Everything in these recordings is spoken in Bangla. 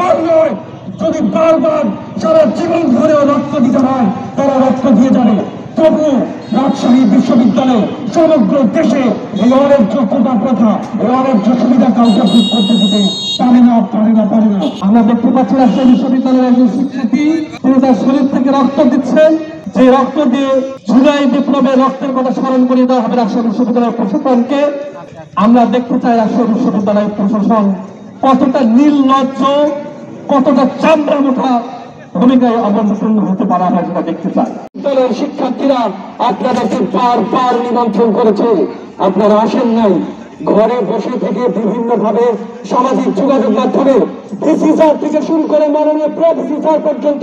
একবার নয়, যদি বারবার সারা জীবন ধরেও রক্ত দিতে হয় তারা রক্ত দিয়ে যাবে। তবু রাজশাহী বিশ্ববিদ্যালয় সমগ্র দেশে এই অন্যায্য কোটা প্রথা, এই অন্যায্য সুবিধা কাউকে ভোগ করতে দিতে পারে না। আমরা দেখতে পাচ্ছি রাজশাহী বিশ্ববিদ্যালয়ের একজন শিক্ষার্থী, তিনি তার শরীর থেকে রক্ত দিচ্ছেন, যে রক্ত দিয়ে জুলাই বিপ্লবের রক্তের কথা স্মরণ করিয়ে দেওয়া হবে রাজশাহী বিশ্ববিদ্যালয়ের প্রশাসনকে। আমরা দেখতে চাই রাজশাহী বিশ্ববিদ্যালয়ের প্রশাসন কতটা নির্লজ্জ, কতটা চামড়া মোটা ভূমিকায় অবতীর্ণ হতে পারা হয় সেটা দেখতে চাই। দলের শিক্ষার্থীরা আপনাদেরকে বারবার নিমন্ত্রণ করেছে, আপনারা আসেন নাই। ঘরে বসে থেকে বিভিন্ন ভাবে সামাজিক যোগাযোগ মাধ্যমে ডিসি স্যার থেকে শুরু করে মাননীয় প্রেসিডেন্ট স্যার পর্যন্ত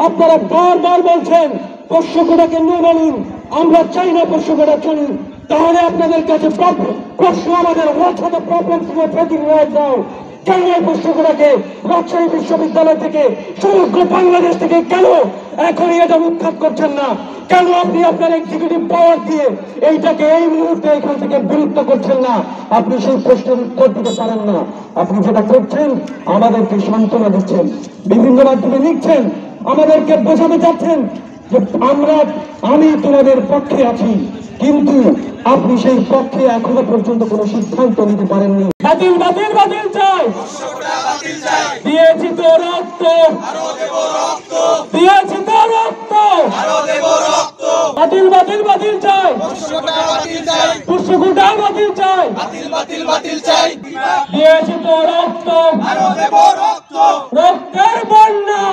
আপনারা বারবার বলছেন পোষ্য কোটাকে নিয়ে বলুন, আমরা চাই না পোষ্য কোটা চলুন। তাহলে আপনাদের কাছে প্রশ্ন আমাদের what are the problems you are facing right now. কেন এই প্রশ্নগুলোকে রাজশাহী বিশ্ববিদ্যালয় থেকে সমগ্র বাংলাদেশ থেকে কেন এখনই এটা উৎখাত করছেন না? কেন আপনি আপনার এক্সিকিউটিভ পাওয়ার দিয়ে এইটাকে এই মুহূর্তে এখান থেকে বিলুপ্ত করছেন না? আপনি সেই প্রশ্নের উত্তর দিতে পারেন না। আপনি যেটা করছেন আমাদেরকে সান্ত্বনা দিচ্ছেন, বিভিন্ন মাধ্যমে লিখছেন, আমাদেরকে বোঝাতে চাচ্ছেন যে আমি তোমাদের পক্ষে আছি, কিন্তু আপনি সেই পক্ষে এখনো পর্যন্ত কোনো সিদ্ধান্ত নিতে পারেননি। বাতিল বাতিল বাতিল চাই, দিয়েছি তো রক্ত, দিয়েছি তো রক্ত, বাতিল বাতিল বাতিল চাই, পুষ্পকুটা বাতিল চাই, দিয়েছি তো রক্ত, রক্তের বন্যা,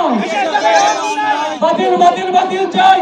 বাতিল বাতিল বাতিল চাই।